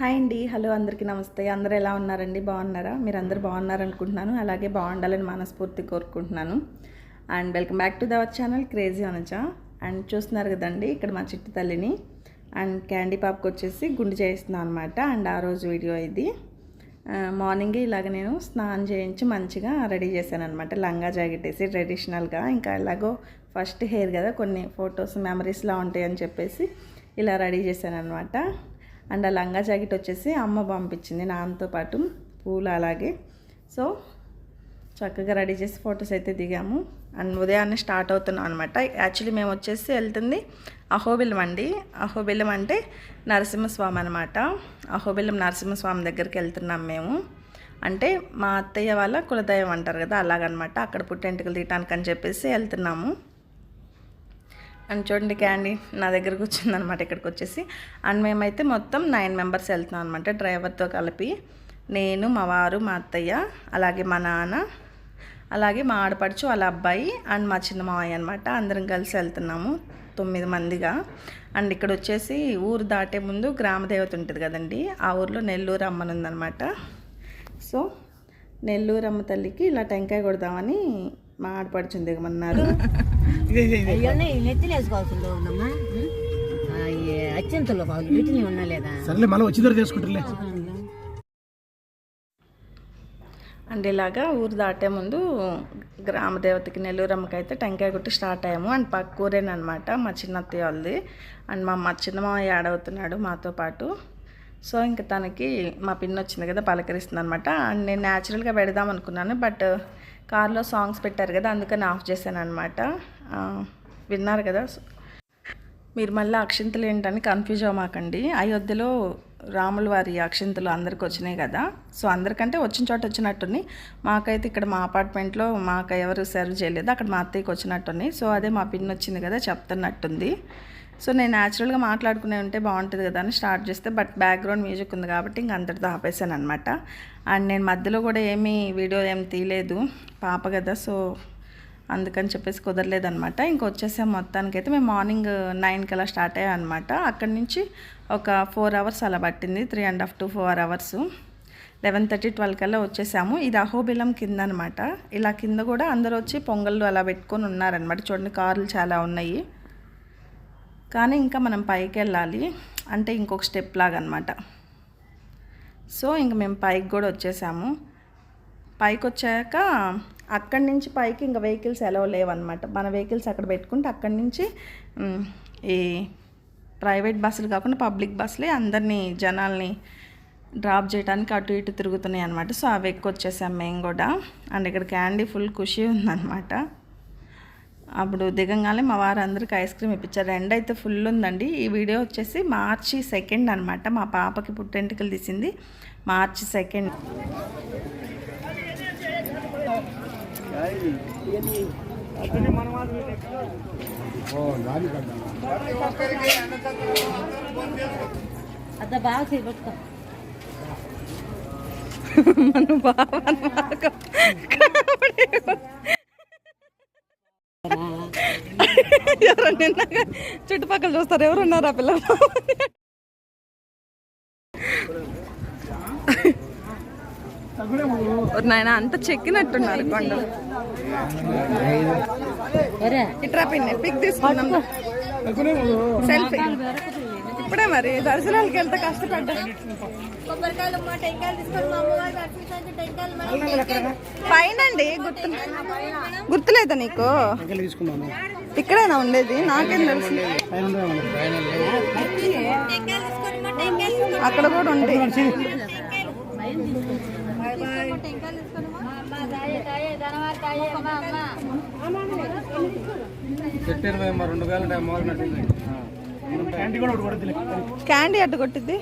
Hi అండి, hello, అందరికీ నమస్తే. అందరూ ఎలా ఉన్నారండి? బాగున్నారా? మీరు అందరూ బాగున్నారనుకుంటున్నాను. అలాగే బాగుండాలని మనస్ఫూర్తి కోరుకుంటున్నాను. And welcome back to our channel crazy Anuja. And చూస్తున్నారు కదండి ఇక్కడ మా చిట్టి తల్లిని. అండ్ క్యాండీ పాపకు వచ్చేసి గుండు చేయిస్తున్నాను అనమాట. అండ్ ఆ రోజు వీడియో ఇది. మార్నింగే ఇలాగ నేను స్నానం చేయించి మంచిగా రెడీ చేశాను అనమాట. లంగా జాకెట్ వేసి ట్రెడిషనల్గా. ఇంకా ఎలాగో ఫస్ట్ హెయిర్ కదా, కొన్ని ఫొటోస్ మెమరీస్లా ఉంటాయని చెప్పేసి ఇలా రెడీ చేశాను అనమాట. అండ్ ఆ లంగా జాకెట్ వచ్చేసి అమ్మ పంపించింది నాన్నతో పాటు పూలు అలాగే. సో చక్కగా రెడీ చేసి ఫొటోస్ అయితే దిగాము. అండ్ ఉదయాన్నే స్టార్ట్ అవుతున్నాం అనమాట. యాక్చువల్లీ మేము వచ్చేసి వెళ్తుంది అహోబిలం అండి. అహోబిలం అంటే నరసింహస్వామి అనమాట. అహోబిలం నరసింహస్వామి దగ్గరికి వెళ్తున్నాం మేము. అంటే మా అత్తయ్య వాళ్ళ కులదైవం అంటారు కదా, అలాగనమాట. అక్కడ పుట్టెంటుకలు తీయటానికి అని చెప్పేసి వెళ్తున్నాము. అండ్ చూడండి క్యాండీ నా దగ్గర కూర్చుందనమాట ఇక్కడికి వచ్చేసి. అండ్ మేమైతే మొత్తం 9 మెంబర్స్ వెళ్తున్నాం అనమాట, డ్రైవర్తో కలిపి. నేను, మా వారు, మా అత్తయ్య, అలాగే మా నాన్న, అలాగే మా ఆడపడుచు వాళ్ళ అబ్బాయి అండ్ మా చిన్న మావయ్య అనమాట. అందరం కలిసి వెళ్తున్నాము 9 మందిగా. అండ్ ఇక్కడ వచ్చేసి ఊరు దాటే ముందు గ్రామదేవత ఉంటుంది కదండి, ఆ ఊరిలో నెల్లూరు అమ్మని ఉందనమాట. సో నెల్లూరు అమ్మ తల్లికి ఇలా టెంకాయ కొడదామని మా ఆడపడుచుని దిగమన్నారు. నెత్తిలు వేసుకోవాల్సిందో ఉందమ్మా, అత్యంతలో వీటిని ఉన్నా లేదా సర్లే మళ్ళీ వచ్చి తీసుకుంటారులే. అండ్ ఇలాగా ఊరు దాటే ముందు గ్రామదేవతకి నెల్లూరమ్మకి అయితే టెంకాయ కొట్టి స్టార్ట్ అయ్యాము. అండ్ పక్క ఊరేనమాట మా చిన్నత్తయ్య వాళ్ళది. అండ్ మా చిన్న మావయ్య యాడ్ అవుతున్నాడు మాతో పాటు. సో ఇంకా తనకి మా పిన్ వచ్చింది కదా, పలకరిస్తుంది అనమాట. అండ్ నేను న్యాచురల్గా పెడదాం అనుకున్నాను, బట్ కార్లో సాంగ్స్ పెట్టారు కదా, అందుకని ఆఫ్ చేశాను అనమాట. విన్నారు కదా. మీరు మళ్ళీ అక్షింతలు ఏంటని కన్ఫ్యూజ్ అవ్వమాకండి. అయోధ్యలో రాముల వారి అక్షింతలు అందరికి వచ్చినాయి కదా, సో అందరికంటే వచ్చిన చోట వచ్చినట్టుని. మాకైతే ఇక్కడ మా అపార్ట్మెంట్లో మాకు ఎవరు సర్వ్ చేయలేదు, అక్కడ మా అత్తయ్యకి వచ్చినట్టున్నాయి. సో అదే మా పిన్ వచ్చింది కదా చెప్తున్నట్టుంది. సో నేను న్యాచురల్గా మాట్లాడుకునే ఉంటే బాగుంటుంది కదా అని స్టార్ట్ చేస్తే, బట్ బ్యాక్గ్రౌండ్ మ్యూజిక్ ఉంది కాబట్టి ఇంక అంతటితో ఆపేసాను అనమాట. అండ్ నేను మధ్యలో కూడా వీడియో ఏం తీయలేదు, పాప కదా, సో అందుకని చెప్పేసి కుదరలేదనమాట. ఇంకొచ్చేసాం మొత్తానికైతే. మేము మార్నింగ్ 9కి అలా స్టార్ట్ అయ్యాం అనమాట. అక్కడి నుంచి ఒక 4 అవర్స్ అలా పట్టింది, 3.5 to 4 అవర్స్. 11:30, 12 కల్లా వచ్చేసాము. ఇది అహోబిలం కింద అనమాట. ఇలా కింద కూడా అందరూ వచ్చి పొంగళ్ళు అలా పెట్టుకొని ఉన్నారనమాట. చూడండి కార్లు చాలా ఉన్నాయి, కానీ ఇంకా మనం పైకి వెళ్ళాలి, అంటే ఇంకొక స్టెప్ లాగా అనమాట. సో ఇంక మేము పైకి కూడా వచ్చేసాము. పైకి వచ్చాక అక్కడి నుంచి పైకి ఇంకా వెహికల్స్ ఎలా లేవన్నమాట. మన వెహికల్స్ అక్కడ పెట్టుకుంటే అక్కడి నుంచి ఈ ప్రైవేట్ బస్సులు కాకుండా పబ్లిక్ బస్సులే అందరినీ జనాల్ని డ్రాప్ చేయడానికి అటు ఇటు తిరుగుతున్నాయి అనమాట. సో అవి ఎక్కువ వచ్చేసాం మేము కూడా. అండ్ ఇక్కడ క్యాండీ ఫుల్ ఖుషి ఉందన్నమాట. అప్పుడు దిగంగానే మా వారు అందరికి ఐస్ క్రీమ్ ఇప్పించారు. ఎండ అయితే ఫుల్ ఉందండి. ఈ వీడియో వచ్చేసి March 2 అనమాట. మా పాపకి పుట్టెంటుకలు తీసింది March 2. అద బాగా చేయబట్టుకో మన బావ ఎవరు నిన్న చుట్టుపక్కల చూస్తారు, ఎవరు ఉన్నారు ఆ పిల్లలు. నాయన అంత చెక్కినట్టున్నారు కొండలు. ఇట్రా పిన్ని పిక్ తీసుకున్నాం, సెల్ఫీ. ఇప్పుడే మరి దర్శనాలకి వెళ్తే కష్టపడ్డా. పైన అండి, గుర్తులేదా నీకు? ఇక్కడేనా ఉండేది? నాకేం తెలుసు, అక్కడ కూడా ఉండే. క్యాండీ అడ్డు కొట్టిద్ది.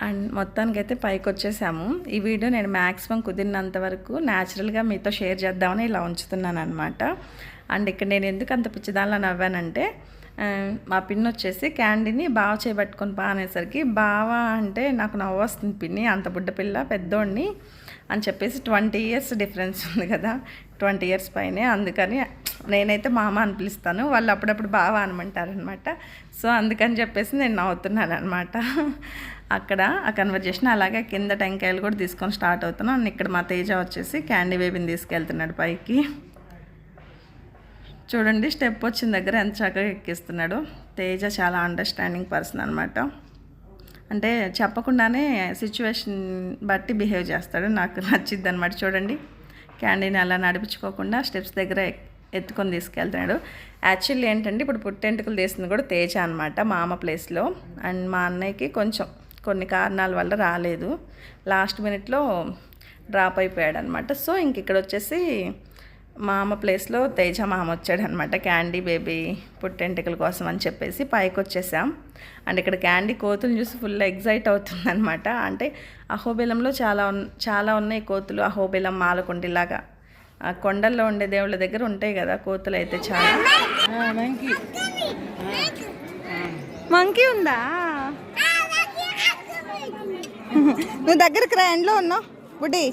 అండ్ మొత్తానికైతే పైకి వచ్చేసాము. ఈ వీడియో నేను మ్యాక్సిమం కుదిరినంత వరకు న్యాచురల్గా మీతో షేర్ చేద్దామని ఇలా ఉంచుతున్నాను అనమాట. అండ్ ఇక్కడ నేను ఎందుకు అంత పిచ్చిదానిలో నవ్వానంటే, మా పిన్ని వచ్చేసి క్యాండీని బావ చేయబట్టుకొని అనేసరికి, బావ అంటే నాకు నవ్వు వస్తుంది. పిన్ని అంత బుడ్డ పిల్ల, పెద్దోడిని అని చెప్పేసి 20 years డిఫరెన్స్ ఉంది కదా, 20 years పైనే. అందుకని నేనైతే మామ అని పిలుస్తాను, వాళ్ళు అప్పుడప్పుడు బావ అనమంటారనమాట. సో అందుకని చెప్పేసి నేను నవ్వుతున్నాను అనమాట. అక్కడ ఆ కన్వర్జేషన్. అలాగే కింద టెంకాయలు కూడా తీసుకొని స్టార్ట్ అవుతున్నాను. ఇక్కడ మా తేజ వచ్చేసి క్యాండీ బేబీని తీసుకెళ్తున్నాడు పైకి. చూడండి స్టెప్ వచ్చిన దగ్గర ఎంత చక్కగా ఎక్కిస్తున్నాడు. తేజ చాలా అండర్స్టాండింగ్ పర్సన్ అనమాట. అంటే చెప్పకుండానే సిచ్యువేషన్ బట్టి బిహేవ్ చేస్తాడు, నాకు నచ్చిద్ది అనమాట. చూడండి క్యాండీని అలా నడిపించుకోకుండా స్టెప్స్ దగ్గర ఎత్తుకొని తీసుకెళ్తున్నాడు. యాక్చువల్లీ ఏంటంటే ఇప్పుడు పుట్టెంటుకలు తీసింది కూడా తేజ అనమాట, మా అమ్మ ప్లేస్లో. అండ్ మా అన్నయ్యకి కొంచెం కొన్ని కారణాల వల్ల రాలేదు, లాస్ట్ మినిట్లో డ్రాప్ అయిపోయాడు అనమాట. సో ఇంక ఇక్కడ వచ్చేసి మా అమ్మ ప్లేస్లో తేజ మామ వచ్చాడనమాట, క్యాండీ బేబీ పుట్టెంటుకల కోసం అని చెప్పేసి పైకి వచ్చేసాం. అండ్ ఇక్కడ క్యాండీ కోతులు చూసి ఫుల్ ఎగ్జైట్ అవుతుందన్నమాట. అంటే అహోబిలంలో చాలా ఉన్నాయి కోతులు. అహోబిలం, మాలకొండిలాగా కొండల్లో ఉండే దేవుళ్ళ దగ్గర ఉంటాయి కదా కోతులు అయితే చాలా. మంకీ ఉందా? నువ్వు దగ్గరికి రా, ఎండ్లో ఉన్నావు బుడ్డి.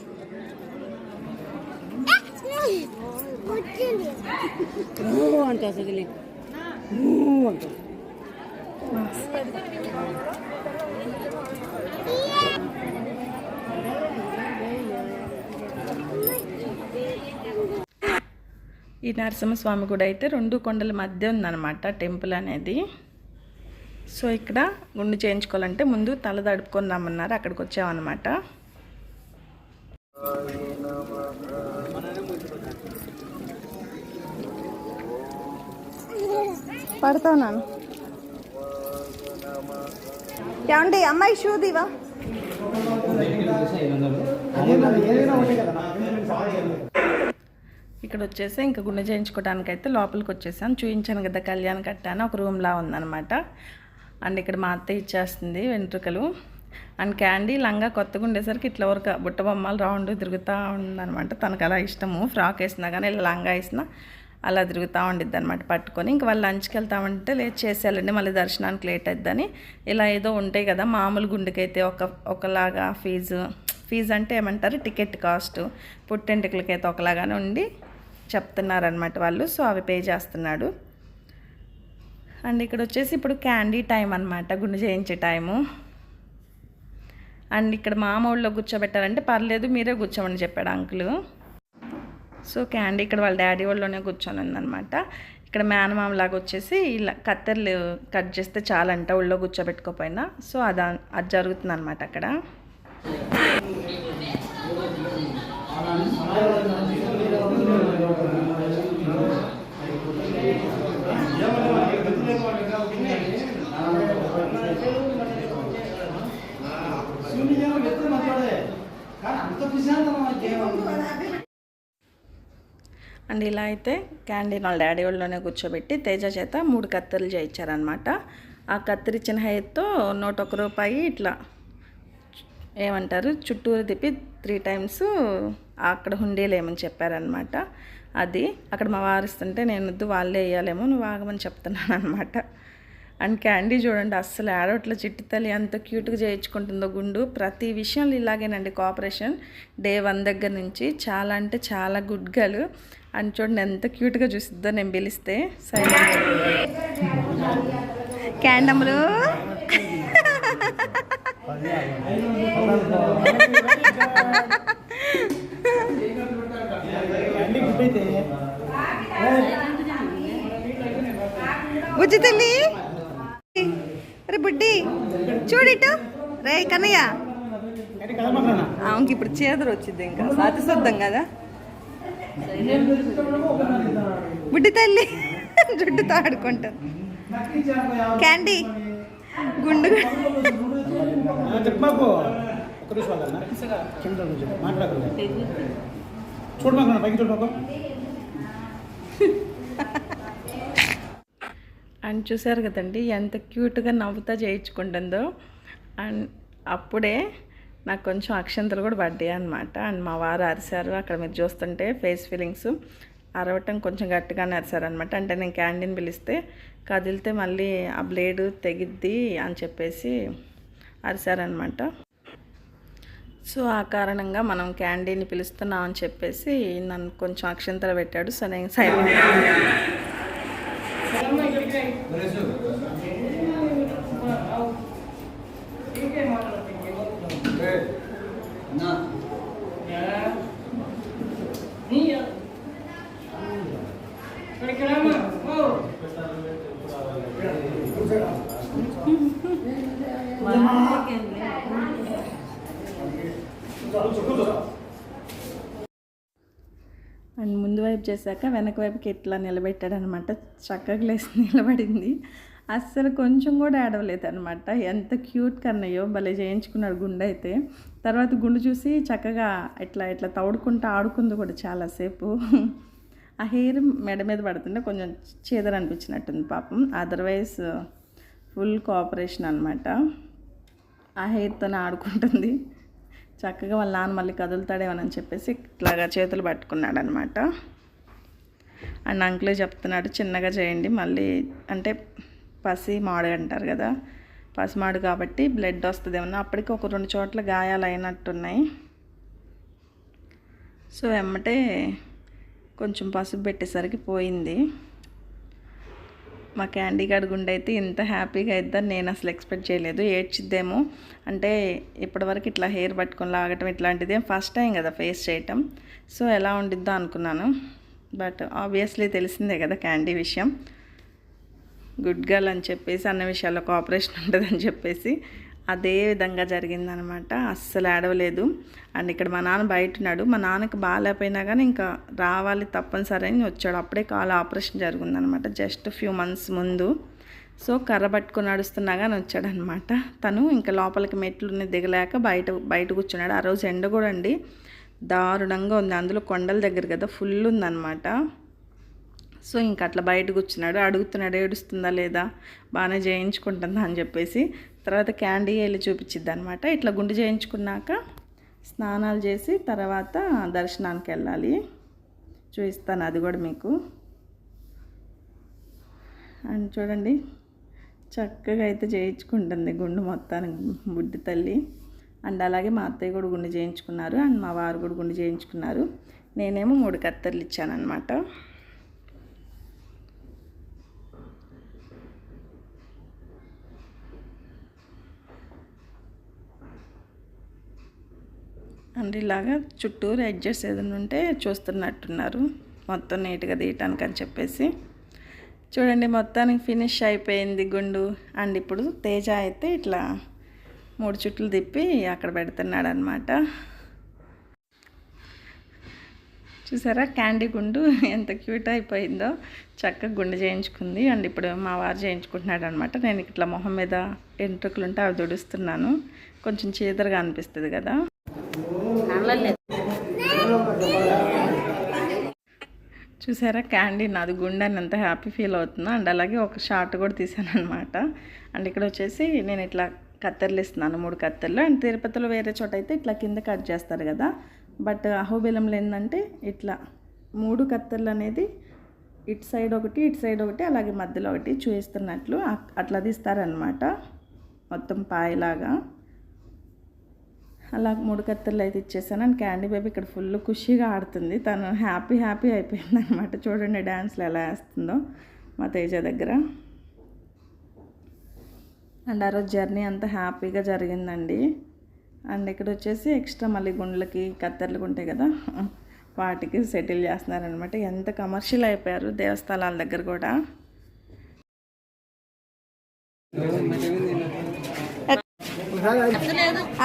ఈ నరసింహస్వామి గుడి అయితే 2 కొండల మధ్య ఉందన్నమాట టెంపుల్ అనేది. సో ఇక్కడ గుండు చేయించుకోవాలంటే ముందు తల తడుపుకొని రమ్మన్నారు, అక్కడికి వచ్చామన్నమాట. పడతావు నాన్న. ఏమండి అమ్మాయి షూ దివా? ఇక్కడ వచ్చేసి ఇంకా గుండె చేయించుకోవడానికి అయితే లోపలికి వచ్చేసాను. చూపించాను కదా కళ్యాణ కట్టాను, ఒక రూమ్లా ఉందన్నమాట. అండ్ ఇక్కడ మా అత్త ఇచ్చేస్తుంది వెంట్రుకలు. అండ్ క్యాండీ లంగా కొత్తగా ఉండేసరికి ఇట్లా వరకు బుట్ట బొమ్మలు రౌండ్ తిరుగుతూ ఉందన్నమాట. తనకు అలా ఇష్టము, ఫ్రాక్ వేసినా కానీ ఇలా లంగా వేసినా అలా తిరుగుతూ ఉండిద్ది అనమాట పట్టుకొని. ఇంక వాళ్ళు లంచ్కి వెళ్తామంటే లేట్ చేసేయాలండి, మళ్ళీ దర్శనానికి లేట్ అవుద్దని ఇలా ఏదో ఉంటాయి కదా మామూలు గుండెకైతే ఒకలాగా ఫీజు అంటే ఏమంటారు టికెట్ కాస్ట్, పుట్టెంటుకలకైతే ఒకలాగానే ఉండి చెప్తున్నారనమాట వాళ్ళు. సో అవి పే చేస్తున్నాడు. అండ్ ఇక్కడ వచ్చేసి ఇప్పుడు క్యాండీ టైం అనమాట, గుండె చేయించే టైము. అండ్ ఇక్కడ మామ ఊళ్ళో కూర్చోబెట్టారంటే పర్లేదు మీరే కూర్చోమని చెప్పాడు అంకుల్. సో క్యాండీ ఇక్కడ వాళ్ళ డాడీ వాళ్ళలోనే కూర్చొని ఉందన్నమాట. ఇక్కడ మేనమామలాగా వచ్చేసి ఇలా కత్తెరలు కట్ చేస్తే చాలంట ఊళ్ళో కూర్చోబెట్టుకోపోయినా. సో అది జరుగుతుంది అనమాట అక్కడ. అండ్ ఇలా అయితే క్యాండీ వాళ్ళ డాడీ వాళ్ళలోనే కూర్చోబెట్టి తేజ చేత 3 కత్తెరలు చేయించారనమాట. ఆ కత్తిరిచ్చిన హెయిర్తో ₹101 ఇట్లా ఏమంటారు చుట్టూరు తిప్పి 3 టైమ్స్ అక్కడ హుండీలేమని చెప్పారనమాట. అది అక్కడ మా వారిస్తుంటే నేను వద్దు వాళ్ళే వేయాలేమో నువ్వు ఆగమని చెప్తున్నాను అనమాట. అండ్ క్యాండీ చూడండి అస్సలు ఆడవట్ల చిట్టి తల్లి ఎంత క్యూట్గా చేయించుకుంటుందో గుండు. ప్రతి విషయంలో ఇలాగేనండి కోఆపరేషన్ డే 1 దగ్గర నుంచి. చాలా అంటే చాలా గుడ్ గర్ల్. అని చూడండి ఎంత క్యూట్గా చూసిద్దో నేను పిలిస్తే. సైలెంట్ క్యాండమ్లు బుజ్జి తల్లి. అరే బుడ్డి చూడిటు రే కన్నయ్య. ఆమెకి ఇప్పుడు చేదురు వచ్చింది, ఇంకా సాతిశుద్ధం కదా బుడ్డి తల్లి. జుట్టుతో ఆడుకుంటాను. క్యాండీ గుండు అండ్ చూసారు కదండి ఎంత క్యూట్గా నవ్వుతా చేయించుకుంటుందో. అండ్ అప్పుడే నాకు కొంచెం అక్షంతలు కూడా పడ్డాయి అనమాట. అండ్ మా వారు అరిశారు, అక్కడ మీరు చూస్తుంటే ఫేస్ ఫీలింగ్స్ అరవటం కొంచెం గట్టిగానే అరిశారనమాట. అంటే నేను క్యాండీని పిలిస్తే కదిలితే మళ్ళీ ఆ బ్లేడు తెగిద్ది అని చెప్పేసి అరిశారనమాట. సో ఆ కారణంగా మనం క్యాండీని పిలుస్తున్నాం అని చెప్పేసి నన్ను కొంచెం అక్షంతలు పెట్టాడు. సో నేను సైలెంట్. అండ్ ముందు వైపు చేశాక వెనక వైపుకి ఇట్లా నిలబెట్టాడనమాట. చక్కగా లేసి నిలబడింది. అస్సలు కొంచెం కూడా ఆడవలేదు అనమాట. ఎంత క్యూట్ కన్నయ్యో, భలే చేయించుకున్నాడు గుండె అయితే. తర్వాత గుండు చూసి చక్కగా ఇట్లా ఇట్లా తౌడుకుంటూ ఆడుకుంది కూడా చాలాసేపు. ఆ హెయిర్ మెడ మీద పడుతుంటే కొంచెం చీదర అనిపించినట్టుంది పాపం. అదర్వైజ్ ఫుల్ కోఆపరేషన్ అనమాట. ఆ హెయిర్తోనే ఆడుకుంటుంది చక్కగా. వాళ్ళ నాన్న మళ్ళీ కదులుతాడేమోనని చెప్పేసి ఇట్లాగా చేతులు పట్టుకున్నాడు అనమాట. అండ్ అంకులే చెప్తున్నాడు చిన్నగా చేయండి, మళ్ళీ అంటే పసి మాడు అంటారు కదా, పసి మాడు కాబట్టి బ్లడ్ వస్తుంది ఏమన్నా. అప్పటికి ఒక 2 చోట్ల గాయాలు అయినట్టున్నాయి. సో వెమ్మటే కొంచెం పసుపు పెట్టేసరికి పోయింది. మా క్యాండీ గాడి గుండె అయితే ఇంత హ్యాపీగా అయిద్దని నేను అసలు ఎక్స్పెక్ట్ చేయలేదు. ఏడ్చిద్దేమో అంటే ఇప్పటివరకు ఇట్లా హెయిర్ పట్టుకొని లాగటం ఇట్లాంటిది ఫస్ట్ టైం కదా ఫేస్ చేయటం. సో ఎలా ఉండిద్దో అనుకున్నాను. బట్ ఆబ్వియస్లీ తెలిసిందే కదా క్యాండీ విషయం. గుడ్ గర్ల్ అని చెప్పేసి అన్న విషయాల్లో కోఆపరేషన్ ఉంటుందని చెప్పేసి అదే విధంగా జరిగిందనమాట. అస్సలు ఆడవలేదు. అండ్ ఇక్కడ మా నాన్న బయట ఉన్నాడు. మా నాన్నకి బాగాలేకపోయినా కానీ ఇంకా రావాలి తప్పనిసరి అని వచ్చాడు. అప్పుడే కాలు ఆపరేషన్ జరిగిందనమాట జస్ట్ ఫ్యూ మంత్స్ ముందు. సో కర్ర పట్టుకొని నడుస్తున్నా కానీ వచ్చాడనమాట. తను ఇంకా లోపలికి మెట్లు దిగలేక బయట కూర్చున్నాడు. ఆ రోజు ఎండ కూడా అండి దారుణంగా ఉంది. అందులో కొండల దగ్గర కదా ఫుల్ ఉందన్నమాట. సో ఇంక అట్లా బయట కూర్చున్నాడు. అడుగుతున్నాడు ఏడుస్తుందా లేదా, బాగానే చేయించుకుంటుందా అని చెప్పేసి. తర్వాత క్యాండీ వెళ్ళి చూపించిద్ది అనమాట. ఇట్లా గుండు చేయించుకున్నాక స్నానాలు చేసి తర్వాత దర్శనానికి వెళ్ళాలి. చూపిస్తాను అది కూడా మీకు. అండ్ చూడండి చక్కగా అయితే చేయించుకుంటుంది గుండు మొత్తానికి బుడ్డి తల్లి. అండ్ అలాగే మా అత్తయ్య కూడా గుండు చేయించుకున్నారు. అండ్ మా వారు కూడా గుండు చేయించుకున్నారు. నేనేమో 3 కత్తెరలు ఇచ్చానమాట. అండ్ ఇలాగా చుట్టూరు అడ్జస్ట్ ఏదైనా ఉంటే చూస్తున్నట్టున్నారు మొత్తం నీట్గా తీయటానికి అని చెప్పేసి. చూడండి మొత్తానికి ఫినిష్ అయిపోయింది గుండు. అండ్ ఇప్పుడు తేజ అయితే ఇట్లా 3 చుట్లు తిప్పి అక్కడ పెడుతున్నాడు అనమాట. చూసారా క్యాండీ గుండు ఎంత క్యూట్ అయిపోయిందో. చక్కగా గుండు చేయించుకుంది. అండ్ ఇప్పుడు మా వారు చేయించుకుంటున్నాడు అనమాట. నేను ఇట్లా మొహం మీద ఎంట్రుకలు ఉంటే అవి దుడుస్తున్నాను. కొంచెం చీదరగా అనిపిస్తుంది కదా. చూసారా క్యాండీ నాది గుండె అని ఎంత హ్యాపీ ఫీల్ అవుతుందో. అండ్ అలాగే ఒక షార్ట్ కూడా తీసాను అనమాట. అండ్ ఇక్కడ వచ్చేసి నేను ఇట్లా కత్తెరలు ఇస్తున్నాను 3 కత్తెరలు. అండ్ తిరుపతిలో వేరే చోట అయితే ఇట్లా కింద కట్ చేస్తారు కదా. బట్ అహోబిలంలో ఏంటంటే ఇట్లా 3 కత్తెరలు అనేది ఇటు సైడ్ ఒకటి ఇటు సైడ్ ఒకటి అలాగే మధ్యలో ఒకటి చూపిస్తున్నట్లు అట్లా తీస్తారనమాట. మొత్తం పాయలాగా అలా 3 కత్తెరలు అయితే ఇచ్చేసాను. అండ్ క్యాండీ బేబీ ఇక్కడ ఫుల్ ఖుషిగా ఆడుతుంది. తను హ్యాపీ అయిపోయింది అనమాట. చూడండి డ్యాన్స్లు ఎలా వేస్తుందో మా తేజ దగ్గర. అండ్ ఆ రోజు జర్నీ అంతా హ్యాపీగా జరిగిందండి. అండ్ ఇక్కడ వచ్చేసి ఎక్స్ట్రా మళ్ళీ గుండ్లకి కత్తెరలు ఉంటాయి కదా వాటికి సెటిల్ చేస్తున్నారనమాట. ఎంత కమర్షియల్ అయిపోయారు దేవస్థానాల దగ్గర కూడా.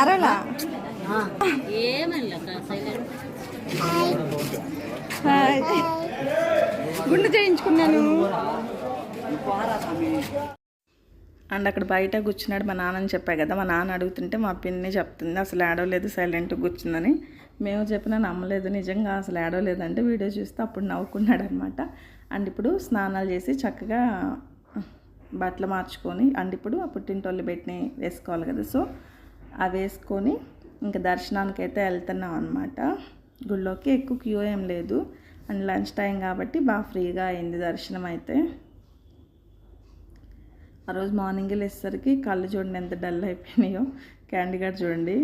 అరలా గుండు చేయించుకున్నాను. అండ్ అక్కడ బయట కూర్చున్నాడు మా నాన్నని చెప్పా కదా. మా నాన్న అడుగుతుంటే మా పిన్ని చెప్తుంది అసలు ఆడవలేదు సైలెంట్గా కూర్చుందని. మేము చెప్పినా నమ్మలేదు. నిజంగా అసలు ఆడవలేదంటే వీడియో చూస్తే అప్పుడు నవ్వుకున్నాడు అనమాట. అండ్ ఇప్పుడు స్నానాలు చేసి చక్కగా బట్టలు మార్చుకొని అండ్ ఇప్పుడు ఆ పుట్టింటోళ్ళు బెట్ని వేసుకోవాలి కదా. సో అవి వేసుకొని ఇంకా దర్శనానికి అయితే వెళ్తున్నాం అనమాట. గుళ్ళోకి ఎక్కువ క్యూ ఏం లేదు. అండ్ లంచ్ టైం కాబట్టి బాగా ఫ్రీగా అయింది దర్శనం అయితే. ఆ రోజు మార్నింగ్ వెళ్ళేసరికి కళ్ళు చూడండి ఎంత డల్ అయిపోయినాయో. క్యాండీ గారు చూడండి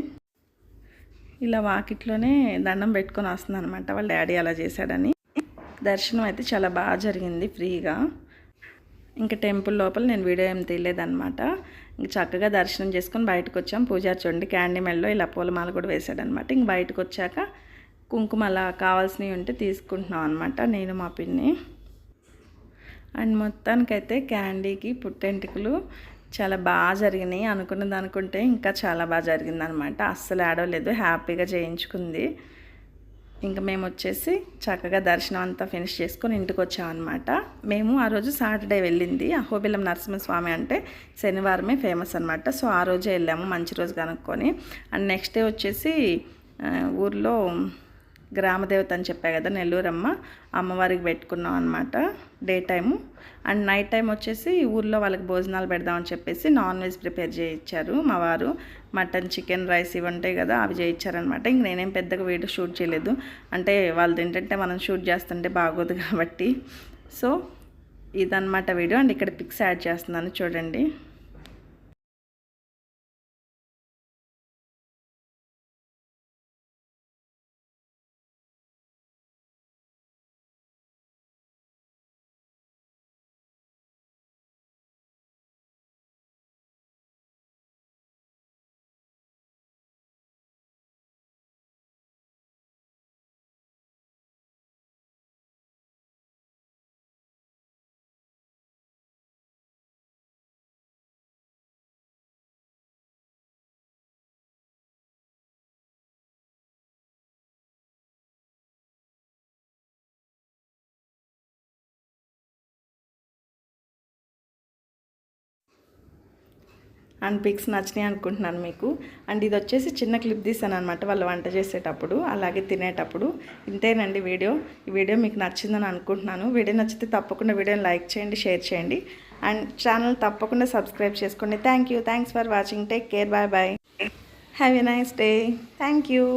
ఇలా వాకిట్లోనే దండం పెట్టుకొని వస్తుంది అనమాట, వాళ్ళ డాడీ అలా చేశాడని. దర్శనం అయితే చాలా బాగా జరిగింది ఫ్రీగా. ఇంకా టెంపుల్ లోపల నేను వీడియో ఏం తీయలేదన్నమాట. ఇంక చక్కగా దర్శనం చేసుకొని బయటకు వచ్చాం. పూజారి చూడండి క్యాండీ మెల్లో ఇలా పూలమాల కూడా వేసాడనమాట. ఇంక బయటకు వచ్చాక కుంకుమ అలా కావాల్సినవి ఉంటే తీసుకుంటున్నాం అనమాట నేను మా పిన్ని. అండ్ మొత్తానికైతే క్యాండీకి పుట్టెంటుకలు చాలా బాగా జరిగినాయి. అనుకున్నది అనుకుంటే ఇంకా చాలా బాగా జరిగిందనమాట. అస్సలు ఆడవలేదు, హ్యాపీగా చేయించుకుంది. ఇంకా మేము వచ్చేసి చక్కగా దర్శనం అంతా ఫినిష్ చేసుకొని ఇంటికి వచ్చామన్నమాట. మేము ఆ రోజు సాటర్డే వెళ్ళింది. అహోబిలం నరసింహస్వామి అంటే శనివారమే ఫేమస్ అనమాట. సో ఆ రోజే వెళ్ళాము మంచి రోజు కనుక్కొని. అండ్ నెక్స్ట్ డే వచ్చేసి ఊర్లో గ్రామదేవత అని చెప్పా కదా నెల్లూరమ్మ, అమ్మవారికి పెట్టుకున్నాం అనమాట day time. And night time వచ్చేసి ఊర్లో వాళ్ళకి భోజనాలు పెడదామని చెప్పేసి నాన్ వెజ్ ప్రిపేర్ చేయించారు మా వారు. మటన్, చికెన్, రైస్ ఇవి ఉంటాయి కదా అవి చేయించారనమాట. ఇంక నేనేం పెద్దగా వీడియో షూట్ చేయలేదు, అంటే వాళ్ళు ఏంటంటే మనం షూట్ చేస్తుంటే బాగోదు కాబట్టి. సో ఇదన్నమాట వీడియో. అండ్ ఇక్కడ పిక్స్ యాడ్ చేస్తున్నాను చూడండి. అండ్ పిక్స్ నచ్చినాయి అనుకుంటున్నాను మీకు. అండ్ ఇది వచ్చేసి చిన్న క్లిప్ తీసాను అనమాట వాళ్ళు వంట చేసేటప్పుడు అలాగే తినేటప్పుడు. ఇంతేనండి వీడియో. ఈ వీడియో మీకు నచ్చిందని అనుకుంటున్నాను. వీడియో నచ్చితే తప్పకుండా వీడియోని లైక్ చేయండి, షేర్ చేయండి. అండ్ ఛానల్ తప్పకుండా సబ్స్క్రైబ్ చేసుకోండి. Thanks for watching. Take care. Bye. Have a nice day. Thank you.